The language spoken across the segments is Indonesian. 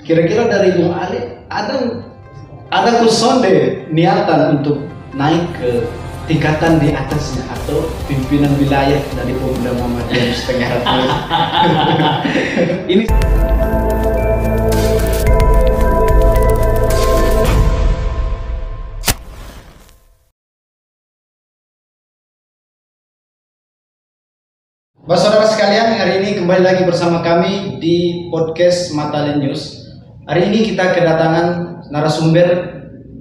Kira-kira dari Bung Ali ada kusonde niatan untuk naik ke tingkatan di atasnya atau pimpinan wilayah dari Pemuda Muhammadiyah Nusa Tenggara Timur. Ini Bapak saudara sekalian, hari ini kembali lagi bersama kami di podcast Matalin News. Hari ini kita kedatangan narasumber,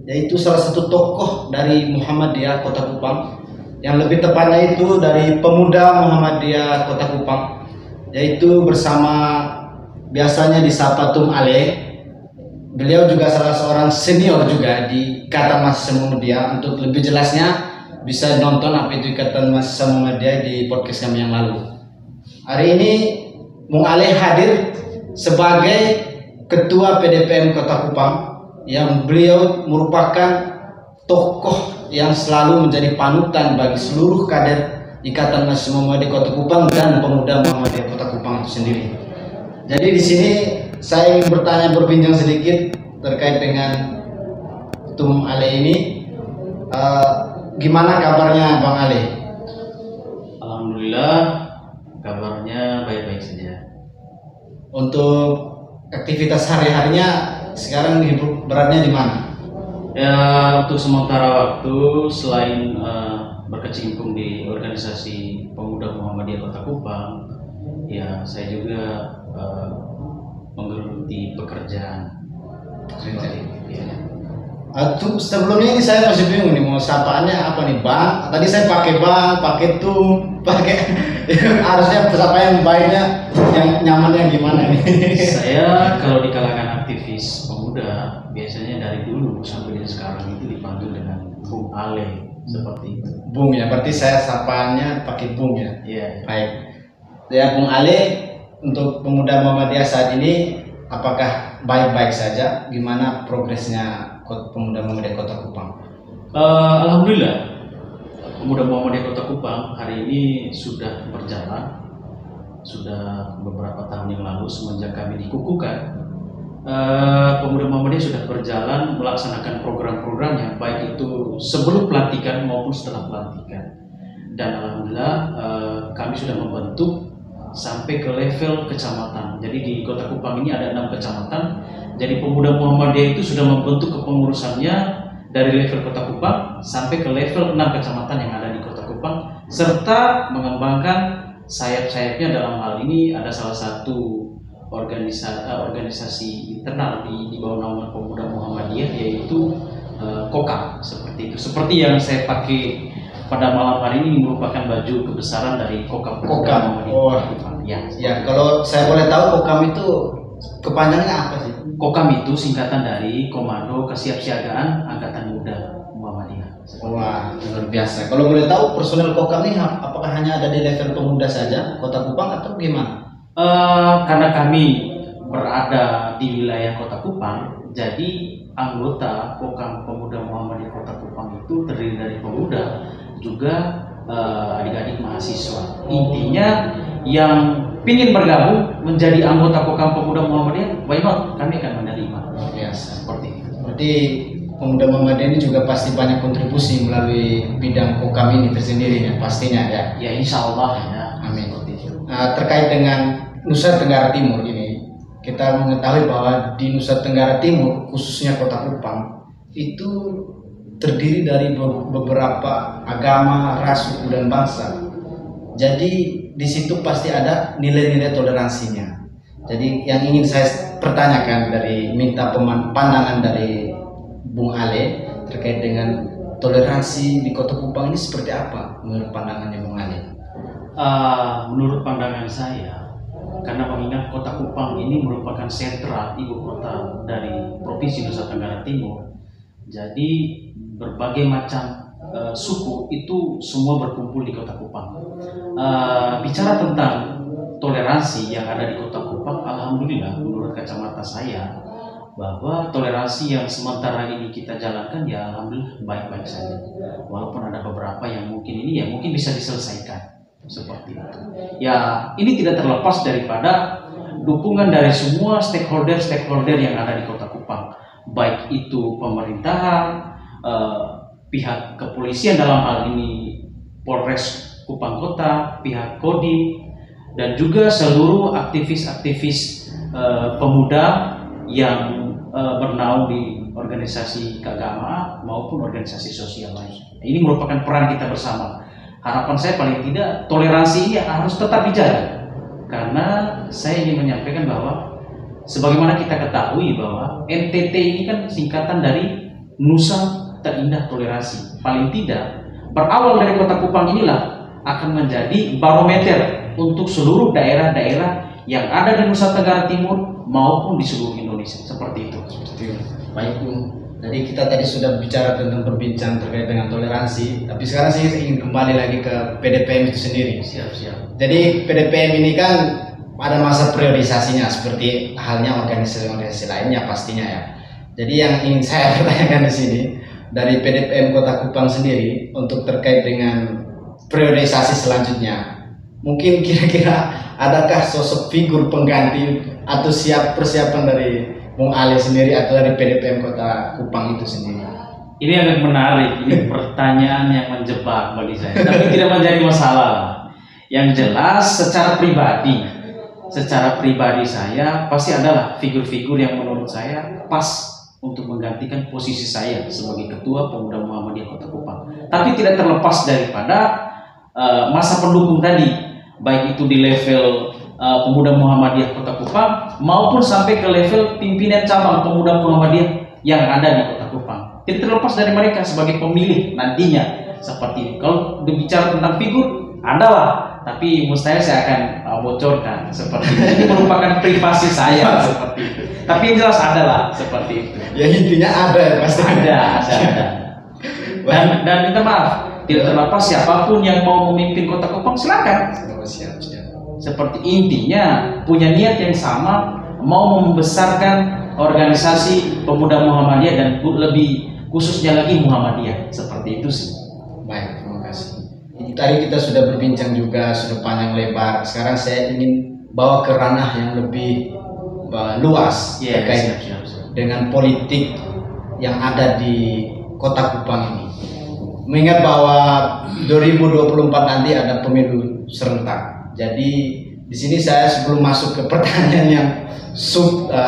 yaitu salah satu tokoh dari Muhammadiyah Kota Kupang, yang lebih tepatnya itu dari Pemuda Muhammadiyah Kota Kupang, yaitu bersama biasanya disapa Tum Ale. Beliau juga salah seorang senior juga di Ikatan Mahasiswa Muhammadiyah. Untuk lebih jelasnya bisa nonton apa itu Ikatan Mahasiswa Muhammadiyah di podcast kami yang lalu. Hari ini Bung Ale hadir sebagai Ketua PDPM Kota Kupang, yang beliau merupakan tokoh yang selalu menjadi panutan bagi seluruh kader Ikatan Mahasiswa Muhammadiyah Kota Kupang dan Pemuda Muhammadiyah Kota Kupang itu sendiri. Jadi di sini saya ingin berbincang sedikit terkait dengan Tum Ale ini. Gimana kabarnya Bang Ale? Alhamdulillah, kabarnya baik-baik saja. Untuk aktivitas hari-harinya sekarang beratnya di mana? Ya, untuk sementara waktu selain berkecimpung di organisasi Pemuda Muhammadiyah Kota Kupang, ya saya juga menggeluti pekerjaan. Sebelumnya ini saya masih bingung nih mau sapaannya apa nih Bang. Tadi saya pakai Bang, pakai Tum, pakai harusnya sapaan yang baiknya, yang nyamannya gimana nih? Saya kalau di kalangan aktivis pemuda biasanya dari dulu sampai sekarang itu dipanggil dengan Bung Ale, seperti itu. Bung ya, berarti saya sapaannya pakai Bung ya. Iya. Baik. Ya Bung Ale, untuk Pemuda Muhammadiyah saat ini apakah baik-baik saja? Gimana progresnya Pemuda Muhammadiyah Kota Kupang? Alhamdulillah, Pemuda Muhammadiyah Kota Kupang hari ini sudah berjalan. Sudah beberapa tahun yang lalu semenjak kami dikukuhkan, Pemuda Muhammadiyah sudah berjalan melaksanakan program-programnya, baik itu sebelum pelantikan maupun setelah pelantikan. Dan alhamdulillah kami sudah membentuk sampai ke level kecamatan. Jadi di Kota Kupang ini ada 6 kecamatan. Jadi Pemuda Muhammadiyah itu sudah membentuk kepengurusannya dari level Kota Kupang sampai ke level 6 kecamatan yang ada di Kota Kupang, serta mengembangkan sayap-sayapnya. Dalam hal ini ada salah satu organisasi internal di bawah naungan Pemuda Muhammadiyah, yaitu Kokam, seperti itu. Seperti yang saya pakai pada malam hari ini merupakan baju kebesaran dari Kokam. Kokam. Oh, ya. Ya, kalau saya boleh tahu Kokam itu kepanjangannya apa sih? Kokam itu singkatan dari Komando Kesiapsiagaan Angkatan Muda Muhammadiyah. Wah, luar biasa. Kalau boleh tahu personel Kokam ini apakah hanya ada di level pemuda saja Kota Kupang atau gimana? Karena kami berada di wilayah Kota Kupang, jadi anggota Kokam Pemuda Muhammadiyah Kota Kupang itu terdiri dari pemuda juga adik-adik mahasiswa. Intinya yang ingin bergabung menjadi anggota Kokam Pemuda Muhammadiyah, why not? Kami akan menerima. Yes. Seperti itu. Berarti Pemuda Muhammadiyah ini juga pasti banyak kontribusi melalui bidang Kokam ini tersendiri ya, pastinya ya. Ya, insya Allah ya. Amin. Terkait dengan Nusa Tenggara Timur ini, kita mengetahui bahwa di Nusa Tenggara Timur, khususnya Kota Kupang, itu terdiri dari beberapa agama, ras, suku, dan bangsa. Jadi di situ pasti ada nilai-nilai toleransinya. Jadi yang ingin saya pertanyakan minta pandangan dari Bung Ale terkait dengan toleransi di Kota Kupang ini seperti apa menurut pandangannya Bung Ale? Menurut pandangan saya, karena mengingat Kota Kupang ini merupakan sentra ibu kota dari Provinsi Nusa Tenggara Timur, jadi berbagai macam suku itu semua berkumpul di Kota Kupang. Bicara tentang toleransi yang ada di Kota Kupang, alhamdulillah menurut kacamata saya bahwa toleransi yang sementara ini kita jalankan ya alhamdulillah baik-baik saja. Walaupun ada beberapa yang mungkin bisa diselesaikan seperti itu. Ya, ini tidak terlepas daripada dukungan dari semua stakeholder yang ada di Kota Kupang, baik itu pemerintahan, pihak kepolisian dalam hal ini Polres Kupang Kota, pihak Kodim, dan juga seluruh aktivis-aktivis pemuda yang bernaung di organisasi keagamaan maupun organisasi sosial lain. Ini merupakan peran kita bersama. Harapan saya paling tidak toleransi ini harus tetap dijaga, karena saya ingin menyampaikan bahwa sebagaimana kita ketahui bahwa NTT ini kan singkatan dari Nusa Terindah Toleransi. Paling tidak berawal dari Kota Kupang inilah akan menjadi barometer untuk seluruh daerah-daerah yang ada di Nusa Tenggara Timur maupun di seluruh Indonesia. Seperti itu. Baik Bung, jadi kita tadi sudah bicara tentang berbincang terkait dengan toleransi, tapi sekarang saya ingin kembali lagi ke PDPM itu sendiri. Siap. Jadi PDPM ini kan ada masa priorisasinya seperti halnya organisasi-organisasi lainnya pastinya ya. Jadi yang ingin saya pertanyakan di sini dari PDPM Kota Kupang sendiri untuk terkait dengan priorisasi selanjutnya, mungkin kira-kira adakah sosok figur pengganti atau siap persiapan dari Bung Ali sendiri atau dari PDPM Kota Kupang itu sendiri? Ini agak menarik, ini pertanyaan yang menjebak bagi saya, tapi tidak menjadi masalah. Yang jelas secara pribadi saya pasti adalah figur-figur yang menurut saya pas untuk menggantikan posisi saya sebagai Ketua Pemuda Muhammadiyah Kota Kupang. Tapi tidak terlepas daripada masa pendukung tadi, baik itu di level Pemuda Muhammadiyah Kota Kupang maupun sampai ke level pimpinan cabang Pemuda Muhammadiyah yang ada di Kota Kupang. Tidak terlepas dari mereka sebagai pemilih nantinya seperti ini. Kalau berbicara tentang figur, adalah, tapi mustahil saya akan bocorkan seperti itu. Ini merupakan privasi saya seperti itu. Tapi yang jelas adalah seperti itu. Ya intinya ada ya pasti. Ada. Dan minta maaf, tidak terlepas siapapun yang mau memimpin Kota Kupang silakan. Siap. Seperti intinya punya niat yang sama, mau membesarkan organisasi Pemuda Muhammadiyah dan lebih khususnya lagi Muhammadiyah. Seperti itu sih. Baik, terima kasih. Tadi kita sudah berbincang juga, sudah panjang lebar. Sekarang saya ingin bawa ke ranah yang lebih luas terkait dengan politik yang ada di Kota Kupang ini. Mengingat bahwa 2024 nanti ada pemilu serentak. Jadi di sini saya sebelum masuk ke pertanyaan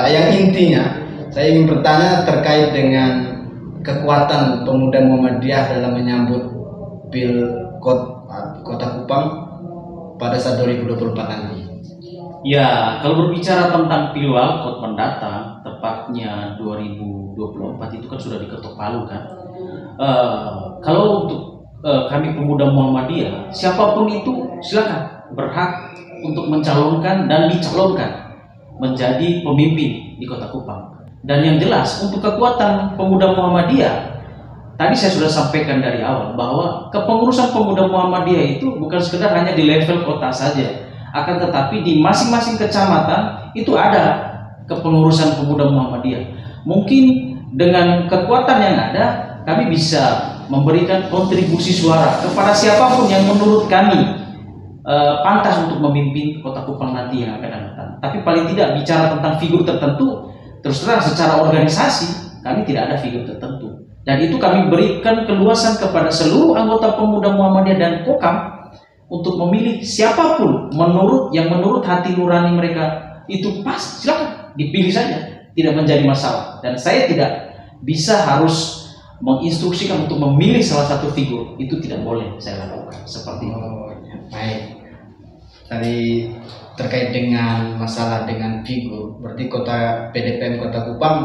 yang intinya, saya ingin bertanya terkait dengan kekuatan Pemuda Muhammadiyah dalam menyambut Kota Kupang pada saat 2024 nanti. Ya, kalau berbicara tentang Pilwalkot mendatang, tepatnya 2024 itu kan sudah diketok palu kan. Kalau untuk kami Pemuda Muhammadiyah, siapapun itu silakan berhak untuk mencalonkan dan dicalonkan menjadi pemimpin di Kota Kupang. Dan yang jelas untuk kekuatan Pemuda Muhammadiyah, tadi saya sudah sampaikan dari awal bahwa kepengurusan Pemuda Muhammadiyah itu bukan sekedar hanya di level kota saja, akan tetapi di masing-masing kecamatan itu ada kepengurusan Pemuda Muhammadiyah. Mungkin dengan kekuatan yang ada, kami bisa memberikan kontribusi suara kepada siapapun yang menurut kami pantas untuk memimpin Kota Kupang nanti yang akan datang. Tapi paling tidak bicara tentang figur tertentu, terus terang secara organisasi kami tidak ada figur tertentu. Dan itu kami berikan keluasan kepada seluruh anggota Pemuda Muhammadiyah dan Kokam untuk memilih siapapun menurut hati nurani mereka itu pas, silakan dipilih saja, tidak menjadi masalah. Dan saya tidak bisa harus menginstruksikan untuk memilih salah satu figur, itu tidak boleh saya lakukan seperti itu. Baik. Tadi terkait dengan masalah dengan figur, berarti PDPM Kota Kupang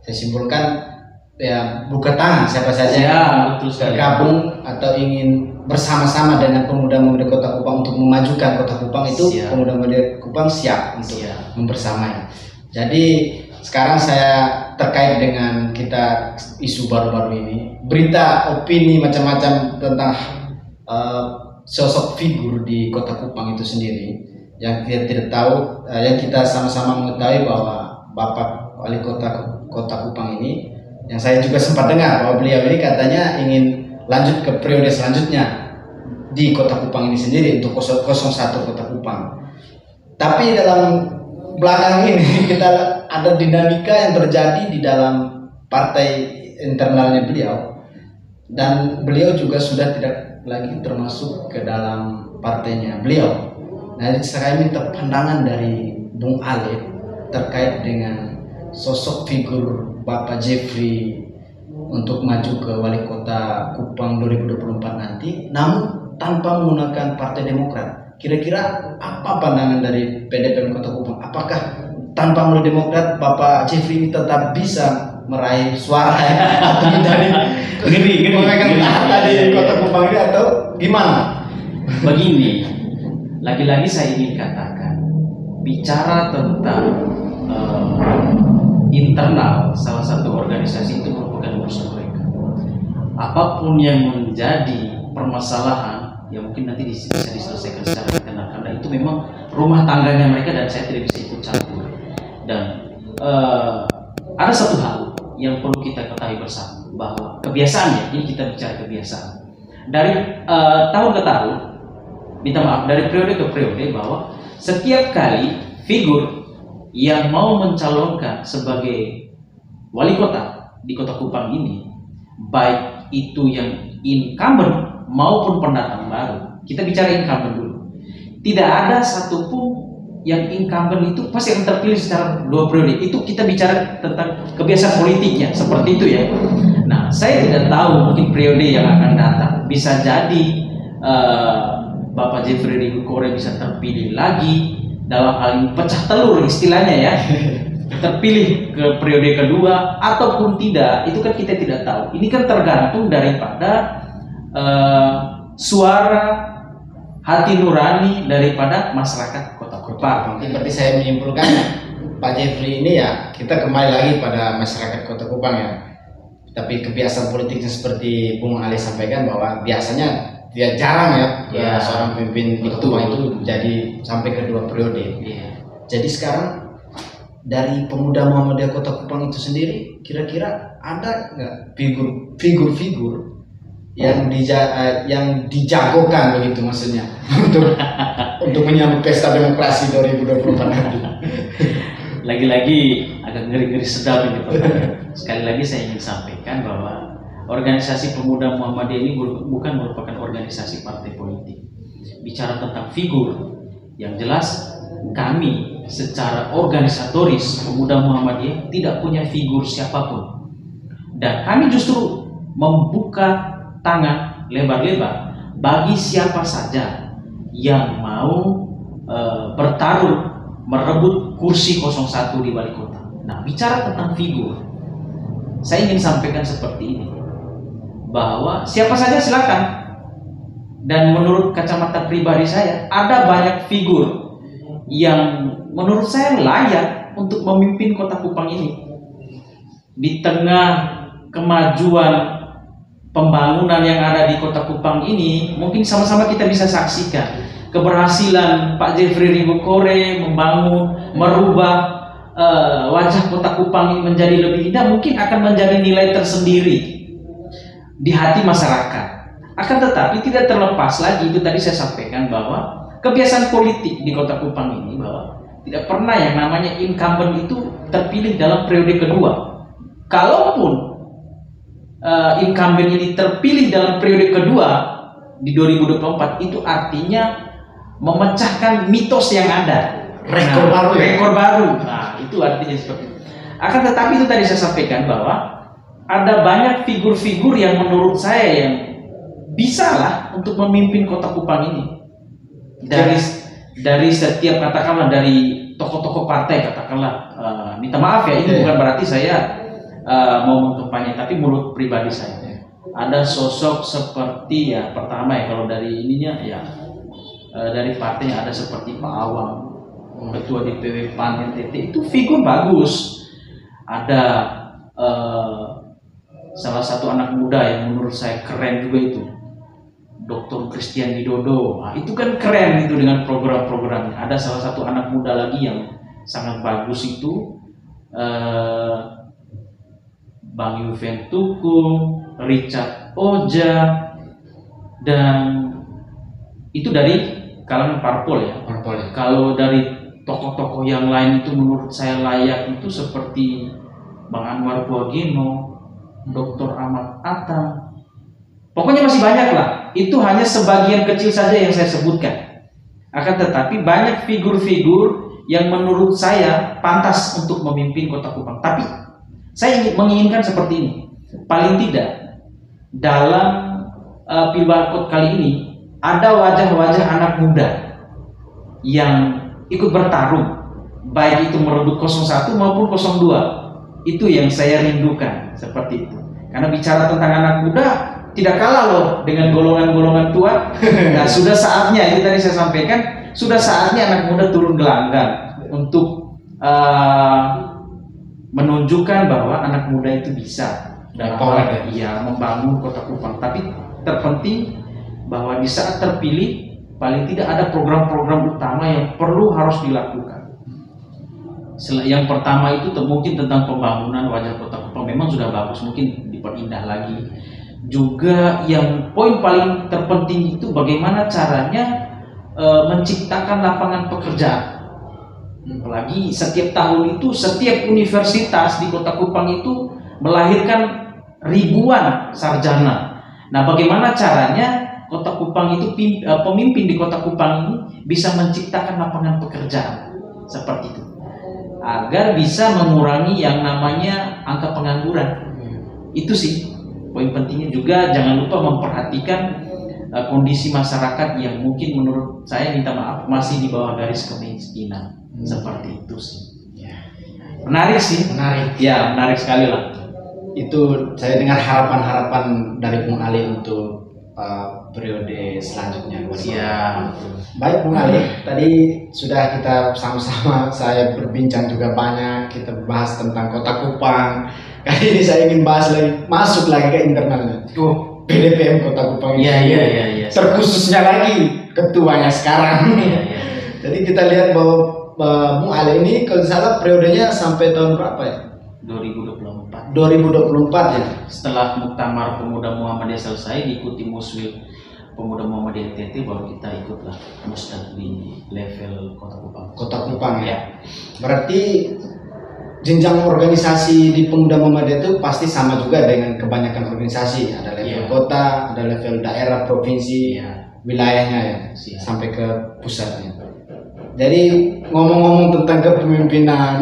saya simpulkan ya buka tangan siapa saja yang bergabung atau ingin bersama-sama dengan pemuda-pemuda Kota Kupang untuk memajukan Kota Kupang itu, pemuda-pemuda Kupang siap untuk membersamai. Jadi sekarang saya terkait dengan kita isu baru-baru ini, berita opini macam-macam tentang sosok figur di Kota Kupang itu sendiri yang kita tidak tahu, yang kita sama-sama mengetahui bahwa Bapak Wali Kota Kupang ini, yang saya juga sempat dengar bahwa beliau ini katanya ingin lanjut ke periode selanjutnya di Kota Kupang ini sendiri untuk 01 Kota Kupang. Tapi dalam belakang ini kita ada dinamika yang terjadi di dalam partai internalnya beliau, dan beliau juga sudah tidak lagi termasuk ke dalam partainya beliau. Nah, saya minta pandangan dari Bung Alif terkait dengan sosok figur Bapak Jeffrey untuk maju ke wali kota Kupang 2024 nanti, namun tanpa menggunakan Partai Demokrat. Kira-kira apa pandangan dari PDPM Kota Kupang? Apakah tanpa melalui Demokrat Bapak Jeffrey ini tetap bisa meraih suara atau dari memegang tahta di Kota Kupang ini, atau gimana? Begini, lagi-lagi saya ingin katakan, bicara tentang internal salah satu organisasi itu merupakan urusan mereka. Apapun yang menjadi permasalahan, ya mungkin nanti bisa diselesaikan secara internal, karena itu memang rumah tangganya mereka dan saya tidak bisa ikut campur. Dan ada satu hal yang perlu kita ketahui bersama, bahwa kebiasaannya, ini kita bicara kebiasaan dari tahun ke tahun, minta maaf, dari periode ke periode, bahwa setiap kali figur yang mau mencalonkan sebagai wali kota di Kota Kupang ini, baik itu yang incumbent maupun pendatang baru, kita bicara incumbent dulu, tidak ada satupun yang incumbent itu pasti akan terpilih secara 2 periode. Itu kita bicara tentang kebiasaan politiknya seperti itu ya. Nah, saya tidak tahu, mungkin periode yang akan datang bisa jadi Bapak Jeffrey Ribukhore bisa terpilih lagi, dalam hal ini pecah telur istilahnya ya, terpilih ke periode kedua ataupun tidak, itu kan kita tidak tahu. Ini kan tergantung daripada suara hati nurani daripada masyarakat Kota Kupang. Seperti saya menyimpulkan, Pak Jeffrey ini ya, kita kembali lagi pada masyarakat Kota Kupang ya. Tapi kebiasaan politiknya seperti Bung Ali sampaikan, bahwa biasanya dia jarang ya, seorang pemimpin di Kota Kupang itu jadi sampai ke 2 periode. Jadi sekarang dari pemuda Muhammadiyah Kota Kupang itu sendiri, kira-kira ada nggak figur-figur yang dijagokan begitu maksudnya untuk menyambut pesta demokrasi 2024 nanti? Lagi-lagi agak ngeri-ngeri sedap ini Pak. Sekali lagi saya ingin sampaikan bahwa organisasi pemuda Muhammadiyah ini bukan merupakan organisasi partai politik. Bicara tentang figur, yang jelas kami secara organisatoris pemuda Muhammadiyah tidak punya figur siapapun, dan kami justru membuka tangan lebar-lebar bagi siapa saja yang mau bertarung merebut kursi 01 di wali kota. Nah, bicara tentang figur, saya ingin sampaikan seperti ini, bahwa siapa saja silakan, dan menurut kacamata pribadi saya ada banyak figur yang menurut saya layak untuk memimpin Kota Kupang ini. Di tengah kemajuan pembangunan yang ada di Kota Kupang ini, mungkin sama-sama kita bisa saksikan keberhasilan Pak Jeffrey Ribukhore membangun, merubah wajah Kota Kupang ini menjadi lebih indah, mungkin akan menjadi nilai tersendiri di hati masyarakat. Akan tetapi tidak terlepas lagi, itu tadi saya sampaikan, bahwa kebiasaan politik di Kota Kupang ini, bahwa tidak pernah yang namanya incumbent itu terpilih dalam periode kedua. Kalaupun incumbent ini terpilih dalam periode kedua di 2024, itu artinya memecahkan mitos yang ada, rekor baru. Nah, itu artinya seperti itu. Akan tetapi itu tadi saya sampaikan, bahwa ada banyak figur-figur yang menurut saya yang bisa lah untuk memimpin Kota Kupang ini. Dari setiap, katakanlah dari tokoh-tokoh partai, katakanlah, minta maaf ya, ini bukan berarti saya mau mengkampanye, tapi menurut pribadi saya ada sosok seperti, ya pertama ya, kalau dari ininya ya, dari partainya ada seperti Pak Awang, ketua DPW PAN NTT, itu figur bagus. Ada salah satu anak muda yang menurut saya keren juga, itu Dr. Christian Widodo. Nah, itu kan keren itu dengan program-programnya. Ada salah satu anak muda lagi yang sangat bagus, itu Bang Yuven Tukung, Richard Oja, dan itu dari kalangan parpol ya. Parpol ya. Kalau dari tokoh-tokoh yang lain itu menurut saya layak itu seperti Bang Anwar Buagino, Dr. Ahmad Atta. Pokoknya masih banyak lah. Itu hanya sebagian kecil saja yang saya sebutkan. Akan tetapi banyak figur-figur yang menurut saya pantas untuk memimpin Kota Kupang. Tapi saya menginginkan seperti ini. Paling tidak dalam Pilbarkot kali ini ada wajah-wajah anak muda yang ikut bertarung, baik itu merebut 01 maupun 02. Itu yang saya rindukan seperti itu. Karena bicara tentang anak muda tidak kalah loh dengan golongan-golongan tua. Nah, sudah saatnya, itu tadi saya sampaikan, sudah saatnya anak muda turun gelanggang untuk menunjukkan bahwa anak muda itu bisa dalam membangun Kota Kupang. Tapi terpenting bahwa di saat terpilih paling tidak ada program-program utama yang harus dilakukan. Yang pertama itu mungkin tentang pembangunan wajah Kota Kupang memang sudah bagus, mungkin diperindah lagi. Juga yang poin paling terpenting itu bagaimana caranya menciptakan lapangan pekerjaan. Apalagi setiap tahun itu setiap universitas di Kota Kupang itu melahirkan ribuan sarjana. Nah, bagaimana caranya Kota Kupang itu pemimpin di Kota Kupang ini bisa menciptakan lapangan pekerjaan seperti itu, agar bisa mengurangi yang namanya angka pengangguran. Itu sih poin pentingnya. Juga jangan lupa memperhatikan kondisi masyarakat yang mungkin menurut saya, minta maaf, masih di bawah garis kemiskinan. Seperti itu sih. Menarik sih. Ya, menarik sekali lah. Itu saya dengar harapan-harapan dari Bung Ali untuk periode selanjutnya. Ya. Baik Bung Ali, tadi sudah kita sama-sama saya berbincang juga banyak, kita bahas tentang Kota Kupang. Kali ini saya ingin bahas lagi, masuk lagi ke internalnya. PDPM Kota Kupang. Iya. Terkhususnya lagi ketuanya sekarang. Iya. Jadi kita lihat bahwa Bung Ali ini kalau salah periodenya sampai tahun berapa ya? 2024 ya. Setelah Muktamar Pemuda Muhammadiyah selesai, diikuti Muswil Pemuda Muhammadiyah NTT, baru kita ikutlah musda di level Kota Kupang ya. Berarti jenjang organisasi di Pemuda Muhammadiyah itu pasti sama juga dengan kebanyakan organisasi. Ada level kota, ada level daerah, provinsi, wilayahnya ya, sampai ke pusatnya. Jadi ngomong-ngomong tentang kepemimpinan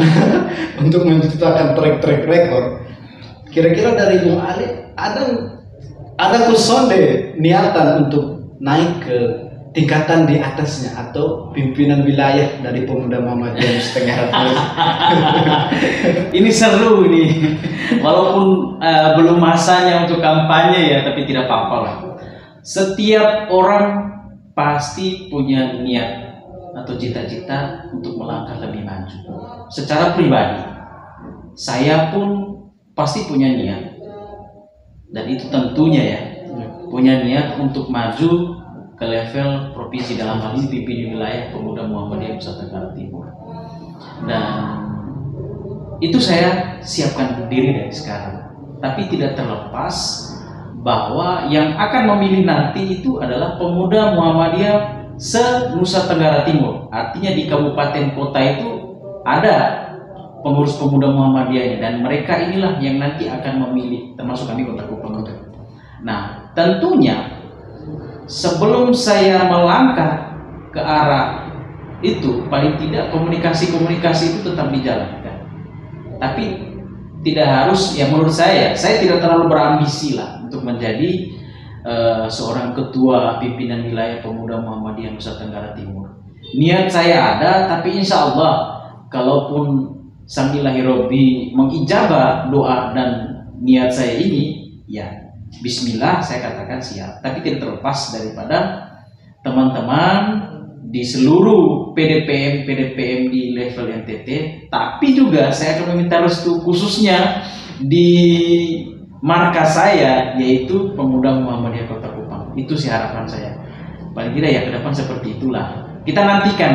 untuk menciptakan track record, kira-kira dari Bung Ali ada kusonde niatan untuk naik ke tingkatan di atasnya atau pimpinan wilayah dari Pemuda Muhammadiyah Tenggara Timur? Ini seru nih, walaupun belum masanya untuk kampanye ya, tapi tidak apa-apa lah. Setiap orang pasti punya niat atau cita-cita untuk melangkah lebih maju. Secara pribadi, saya pun pasti punya niat, dan itu tentunya punya niat untuk maju ke level provinsi, dalam hal ini pimpin wilayah Pemuda Muhammadiyah Nusa Tenggara Timur. Dan itu saya siapkan diri dari sekarang. Tapi tidak terlepas bahwa yang akan memilih nanti itu adalah Pemuda Muhammadiyah se-Nusa Tenggara Timur. Artinya di kabupaten kota itu ada pengurus Pemuda Muhammadiyahnya, dan mereka inilah yang nanti akan memilih, termasuk kami Kota Kupang. Nah, tentunya sebelum saya melangkah ke arah itu, paling tidak komunikasi itu tetap dijalankan. Tapi tidak harus, ya menurut saya tidak terlalu berambisi lah untuk menjadi seorang ketua pimpinan wilayah Pemuda Muhammadiyah Nusa Tenggara Timur. Niat saya ada, tapi insya Allah kalaupun Samillahi Robbi mengijabah doa dan niat saya ini, ya Bismillah, saya katakan siap. Tapi tidak terlepas daripada teman-teman di seluruh PDPM di level NTT, tapi juga saya akan meminta restu khususnya di markas saya, yaitu Pemuda Muhammadiyah Kota Kupang. Itu sih harapan saya. Paling tidak ya ke depan seperti itulah. Kita nantikan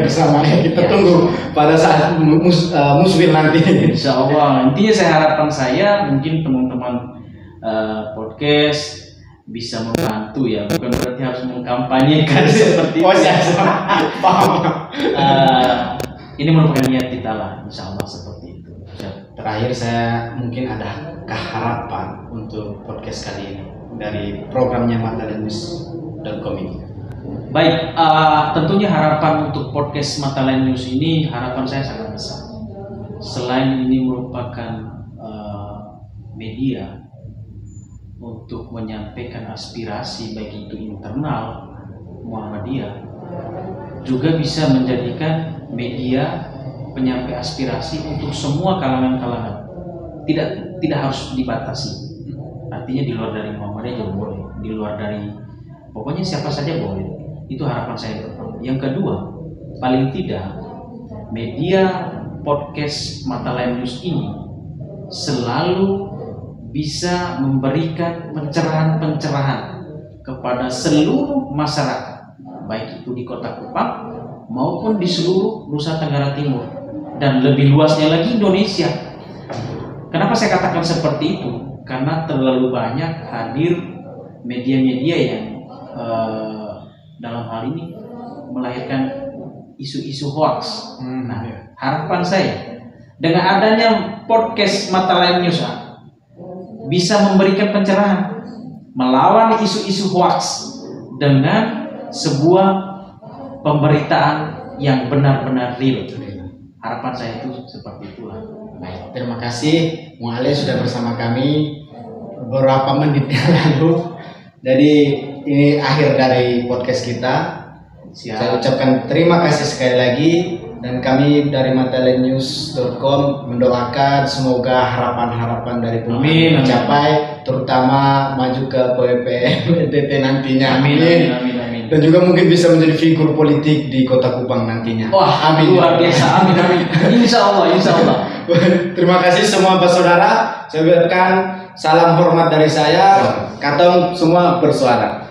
bersama ya. Kita tunggu pada saat muswil nanti. Insya Allah. Intinya harapan saya, mungkin teman-teman podcast bisa membantu ya, bukan berarti harus mengkampanyekan seperti itu. iya, paham. Ini merupakan niat kita lah, insya Allah seperti itu. Terakhir saya mungkin ada harapan untuk podcast kali ini dari programnya matalinnews.com ini. Baik, tentunya harapan untuk podcast Mata Lain News ini harapan saya sangat besar. Selain ini merupakan media untuk menyampaikan aspirasi baik itu internal Muhammadiyah, juga bisa menjadikan media penyampai aspirasi untuk semua kalangan-kalangan. Tidak harus dibatasi. Artinya di luar dari Muhammadiyah juga boleh, di luar dari pokoknya siapa saja boleh. Itu harapan saya pertama. Yang kedua, paling tidak media podcast Mata Lain News ini selalu bisa memberikan pencerahan-pencerahan kepada seluruh masyarakat, baik itu di Kota Kupang maupun di seluruh Nusa Tenggara Timur dan lebih luasnya lagi Indonesia. Kenapa saya katakan seperti itu? Karena terlalu banyak hadir media-media yang dalam hal ini melahirkan isu-isu hoax. Nah, harapan saya dengan adanya podcast Mata Lain News bisa memberikan pencerahan melawan isu-isu hoax dengan sebuah pemberitaan yang benar-benar real. Harapan saya itu seperti itulah. Baik, terima kasih Mu'ale sudah bersama kami beberapa menit yang lalu. Jadi ini akhir dari podcast kita. Saya ucapkan terima kasih sekali lagi, dan kami dari matalinnews.com mendoakan semoga harapan-harapan dari pemerintah tercapai, terutama maju ke PWP nantinya. Amin. Dan juga mungkin bisa menjadi figur politik di Kota Kupang nantinya. Wah, amin. Luar biasa. Amin. Insya Allah. Terima kasih semua saudara. Saya ucapkan salam hormat dari saya. Katong semua bersuara.